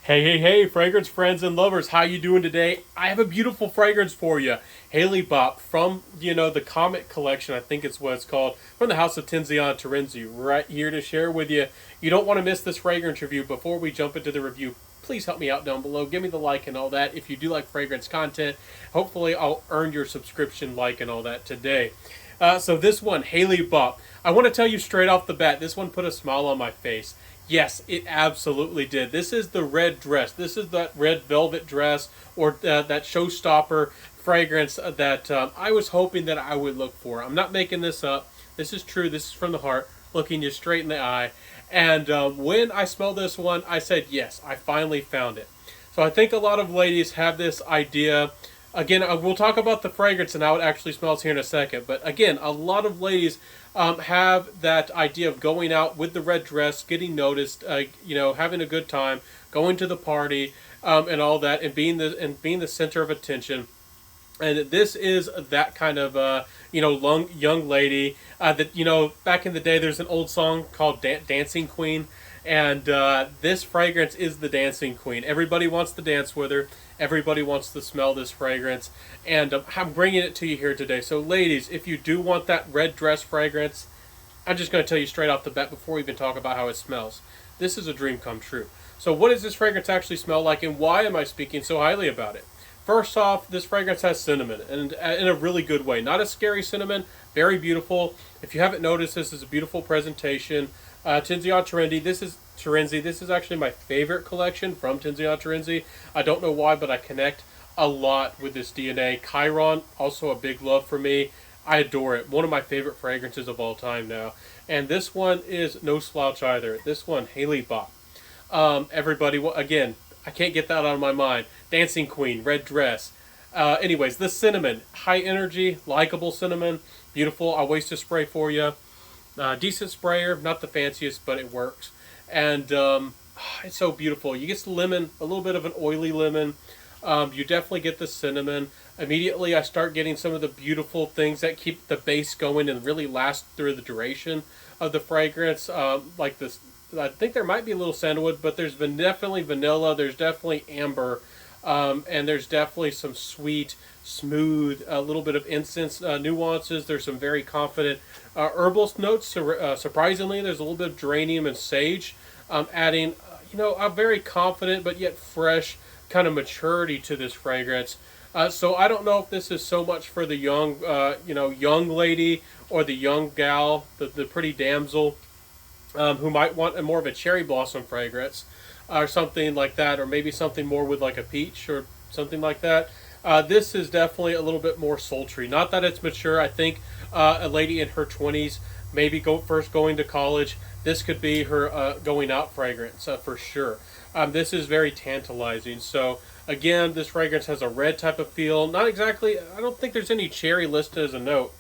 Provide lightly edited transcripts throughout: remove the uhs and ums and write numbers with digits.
Hey, fragrance friends and lovers, how you doing today? I have a beautiful fragrance for you. Halle Bop from, the Comet Collection, I think it's what it's called, from the house of Tiziana Terenzi, right here to share with you. You don't want to miss this fragrance review. Before we jump into the review, please help me out down below. Give me the like and all that. If you do like fragrance content, hopefully I'll earn your subscription like and all that today. So this one, Halle Bop. I want to tell you straight off the bat, this one put a smile on my face. Yes, it absolutely did. This is the red dress. This is that red velvet dress or that showstopper fragrance that I was hoping that I would look for. I'm not making this up. This is true. This is from the heart, looking you straight in the eye. And when I smelled this one, I said, yes, I finally found it. So I think a lot of ladies have this idea. Again, we'll talk about the fragrance and how it actually smells here in a second. But again, a lot of ladies have that idea of going out with the red dress, getting noticed, having a good time, going to the party, and all that, and being the center of attention. And this is that kind of young lady that back in the day. There's an old song called Dancing Queen, and this fragrance is the Dancing Queen. Everybody wants to dance with her. Everybody wants to smell this fragrance, and I'm bringing it to you here today. So, ladies, if you do want that red dress fragrance, I'm just going to tell you straight off the bat before we even talk about how it smells. This is a dream come true. So, what does this fragrance actually smell like, and why am I speaking so highly about it? First off, this fragrance has cinnamon, and in a really good way. Not a scary cinnamon, very beautiful. If you haven't noticed, this is a beautiful presentation. Tiziana Terenzi. This is actually my favorite collection from Tiziana Terenzi. I don't know why, but I connect a lot with this DNA. Chiron, also a big love for me. I adore it. One of my favorite fragrances of all time now. And this one is no slouch either. This one, Halle Bop. Everybody, again, I can't get that out of my mind. Dancing Queen, red dress. Anyways, this cinnamon, high energy, likable cinnamon, beautiful. I'll waste a spray for you. Decent sprayer, not the fanciest, but it works. And it's so beautiful. You get the lemon, a little bit of an oily lemon. You definitely get the cinnamon. Immediately, I start getting some of the beautiful things that keep the base going and really last through the duration of the fragrance. Like this, I think there might be a little sandalwood, but there's definitely vanilla. There's definitely amber. And there's definitely some sweet, smooth, a little bit of incense nuances. There's some very confident herbal notes. Surprisingly, there's a little bit of geranium and sage, adding, a very confident but yet fresh kind of maturity to this fragrance. So I don't know if this is so much for the young lady or the young gal, the pretty damsel, who might want more of a cherry blossom fragrance or something like that, or maybe something more with like a peach or something like that. This is definitely a little bit more sultry. Not that it's mature. I think a lady in her 20s, maybe first going to college, this could be her going out fragrance for sure. This is very tantalizing. So again, this fragrance has a red type of feel. Not exactly, I don't think there's any cherry listed as a note.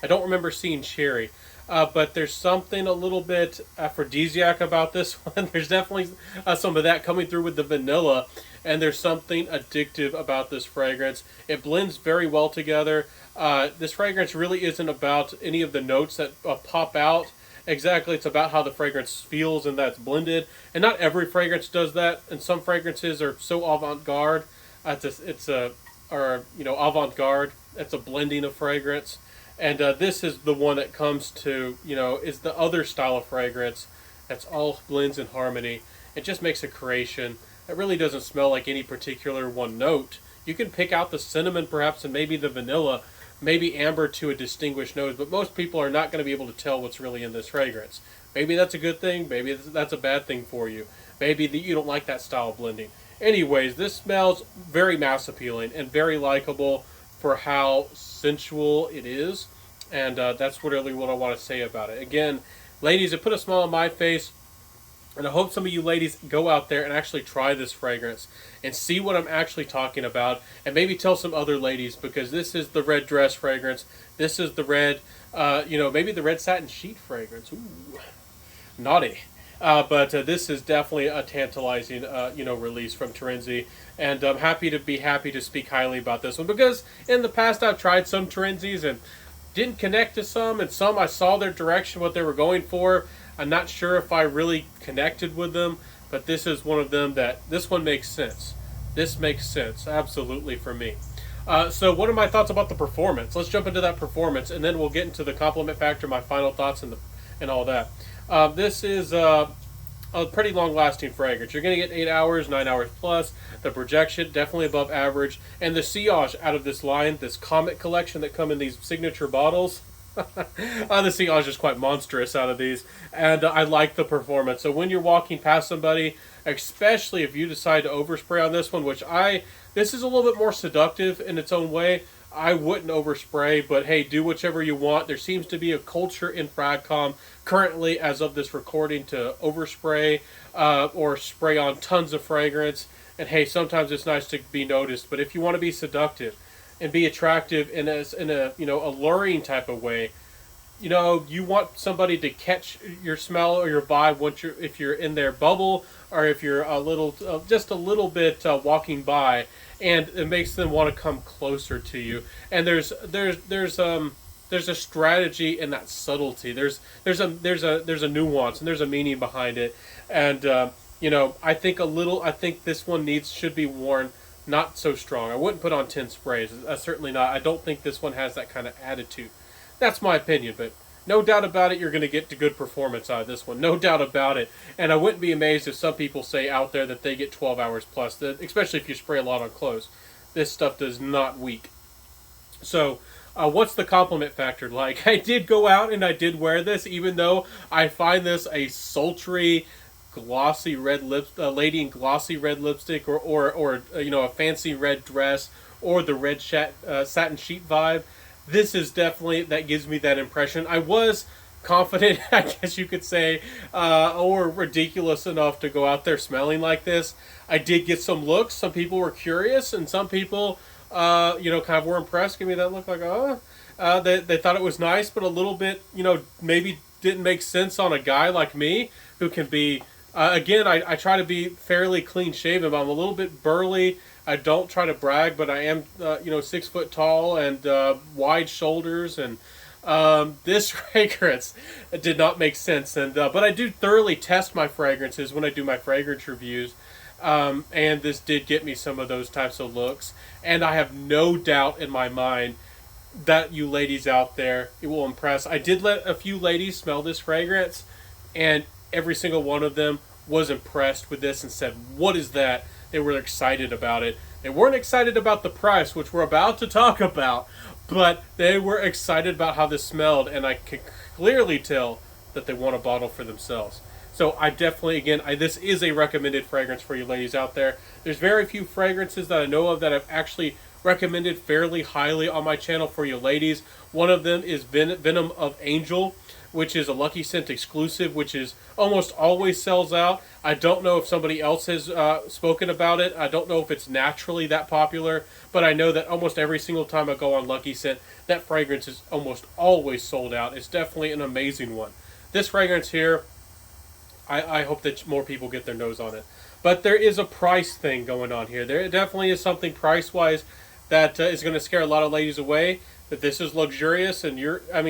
I don't remember seeing cherry. But there's something a little bit aphrodisiac about this one. There's definitely some of that coming through with the vanilla, and there's something addictive about this fragrance. It blends very well together. This fragrance really isn't about any of the notes that pop out. Exactly, it's about how the fragrance feels and that's blended. And not every fragrance does that. And some fragrances are so avant-garde. Avant-garde. It's a blending of fragrance. And this is the one that comes to, is the other style of fragrance that's all blends in harmony. It just makes a creation. It really doesn't smell like any particular one note. You can pick out the cinnamon perhaps and maybe the vanilla, maybe amber to a distinguished nose, but most people are not going to be able to tell what's really in this fragrance. Maybe that's a good thing. Maybe that's a bad thing for you. Maybe you don't like that style of blending. Anyways, this smells very mass appealing and very likable for how sensual it is, and that's really what I want to say about it. Again, ladies, it put a smile on my face, and I hope some of you ladies go out there and actually try this fragrance and see what I'm actually talking about, and maybe tell some other ladies, because this is the red dress fragrance. This is the red, maybe the red satin sheet fragrance. Ooh, naughty. But this is definitely a tantalizing, release from Terenzi, and I'm happy to speak highly about this one, because in the past I've tried some Terenzis and didn't connect to some, and some I saw their direction, what they were going for. I'm not sure if I really connected with them, but this is one of them that this one makes sense. This makes sense, absolutely, for me. So what are my thoughts about the performance? Let's jump into that performance, and then we'll get into the compliment factor, my final thoughts, and all that. This is a pretty long-lasting fragrance. You're going to get 8 hours, 9 hours plus. The projection, definitely above average. And the sillage out of this line, this Comet collection that come in these signature bottles, the sillage is quite monstrous out of these. And I like the performance. So when you're walking past somebody, especially if you decide to overspray on this one, this is a little bit more seductive in its own way. I wouldn't overspray, but hey, do whichever you want. There seems to be a culture in FragCom currently, as of this recording, to overspray or spray on tons of fragrance. And hey, sometimes it's nice to be noticed. But if you want to be seductive and be attractive in a alluring type of way, you want somebody to catch your smell or your vibe if you're in their bubble, or if you're just a little bit walking by, and it makes them want to come closer to you. And there's a strategy in that subtlety. There's a nuance, and there's a meaning behind it. And I think this one should be worn not so strong. I wouldn't put on 10 sprays. Certainly not. I don't think this one has that kind of attitude. That's my opinion, but no doubt about it, you're going to get the good performance out of this one. No doubt about it. And I wouldn't be amazed if some people say out there that they get 12 hours plus, especially if you spray a lot on clothes. This stuff does not weak. So, what's the compliment factor like? I did go out and I did wear this, even though I find this a sultry, glossy red lady in glossy red lipstick, or a fancy red dress, or the red satin sheet vibe. This is definitely, that gives me that impression. I was confident, I guess you could say, or ridiculous enough to go out there smelling like this. I did get some looks. Some people were curious, and some people, kind of were impressed. Give me that look like, they thought it was nice, but a little bit, maybe didn't make sense on a guy like me, who can be, again, I try to be fairly clean shaven, but I'm a little bit burly. I don't try to brag, but I am, 6 foot tall and wide shoulders, and this fragrance did not make sense. And but I do thoroughly test my fragrances when I do my fragrance reviews, and this did get me some of those types of looks. And I have no doubt in my mind that you ladies out there, it will impress. I did let a few ladies smell this fragrance, and every single one of them was impressed with this and said, "What is that?" They were excited about it. They weren't excited about the price, which we're about to talk about, but they were excited about how this smelled, and I could clearly tell that they want a bottle for themselves. So I definitely, again, this is a recommended fragrance for you ladies out there. There's very few fragrances that I know of that I've actually recommended fairly highly on my channel for you ladies. One of them is Venom of Angel, which is a Lucky Scent exclusive, which is almost always sells out. I don't know if somebody else has spoken about it. I don't know if it's naturally that popular, but I know that almost every single time I go on Lucky Scent, that fragrance is almost always sold out. It's definitely an amazing one. This fragrance here, I hope that more people get their nose on it. But there is a price thing going on here. There definitely is something price-wise that is going to scare a lot of ladies away, that this is luxurious, and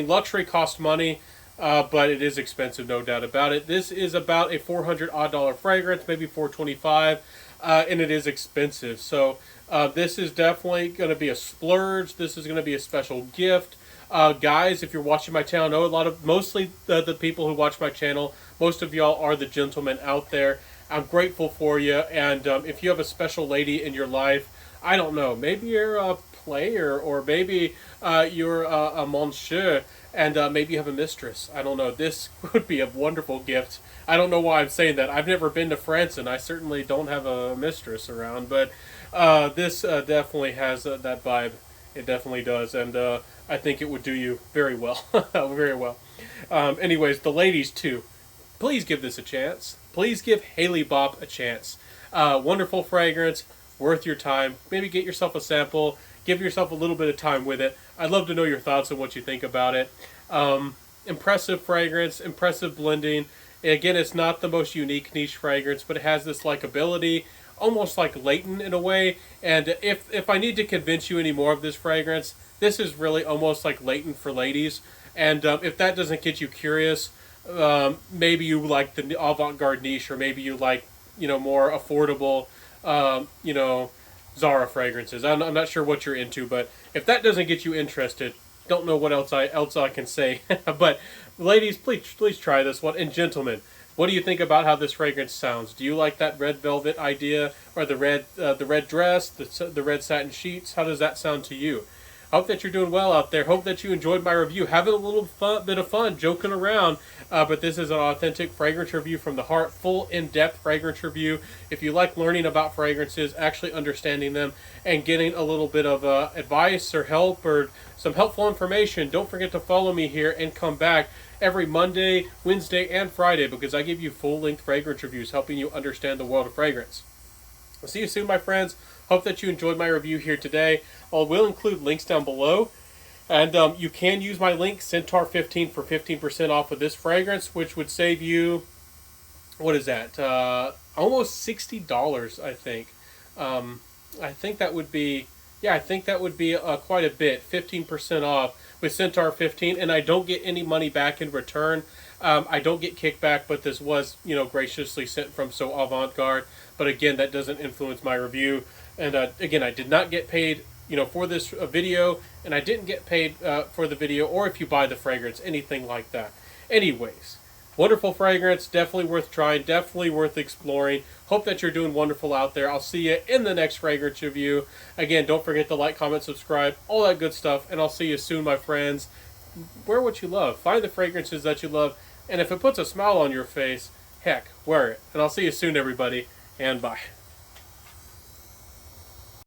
luxury costs money. But it is expensive, no doubt about it. This is about a $400 fragrance, maybe $425, and it is expensive. So this is definitely going to be a splurge. This is going to be a special gift. Guys, if you're watching my channel, I know mostly the people who watch my channel, most of y'all are the gentlemen out there. I'm grateful for you, and if you have a special lady in your life, I don't know, maybe you're a player, or maybe you're a monsieur, and maybe you have a mistress. I don't know. This would be a wonderful gift. I don't know why I'm saying that. I've never been to France, and I certainly don't have a mistress around, but this definitely has that vibe. It definitely does, and I think it would do you very well. Very well. Anyways, the ladies, too, please give this a chance. Please give Halle Bop a chance. Wonderful fragrance, worth your time. Maybe get yourself a sample. Give yourself a little bit of time with it. I'd love to know your thoughts and what you think about it. Impressive fragrance, impressive blending. Again, it's not the most unique niche fragrance, but it has this likability, almost like latent in a way. And if I need to convince you any more of this fragrance, this is really almost like latent for ladies. And if that doesn't get you curious, maybe you like the avant-garde niche, or maybe you like more affordable, Zara fragrances. I'm not sure what you're into, but if that doesn't get you interested, don't know what else I can say. But ladies, please try this one, and gentlemen, what do you think about how this fragrance sounds? Do you like that red velvet idea, or the red dress, the red satin sheets? How does that sound to you? I hope that you're doing well out there. Hope that you enjoyed my review. Having a little bit of fun, joking around. But this is an authentic fragrance review from the heart. Full, in-depth fragrance review. If you like learning about fragrances, actually understanding them, and getting a little bit of advice or help or some helpful information, don't forget to follow me here and come back every Monday, Wednesday, and Friday, because I give you full-length fragrance reviews helping you understand the world of fragrance. I'll see you soon, my friends. Hope that you enjoyed my review here today. I will include links down below. And you can use my link, Centaur15, for 15% off of this fragrance, which would save you, what is that? Almost $60, I think. I think that would be, quite a bit. 15% off with Centaur15, and I don't get any money back in return. I don't get kickback, but this was, graciously sent from So Avant-Garde. But again, that doesn't influence my review. And again, I did not get paid, for this video, and I didn't get paid for the video, or if you buy the fragrance, anything like that. Anyways, wonderful fragrance, definitely worth trying, definitely worth exploring. Hope that you're doing wonderful out there. I'll see you in the next fragrance review. Again, don't forget to like, comment, subscribe, all that good stuff, and I'll see you soon, my friends. Wear what you love. Find the fragrances that you love, and if it puts a smile on your face, heck, wear it. And I'll see you soon, everybody, and bye.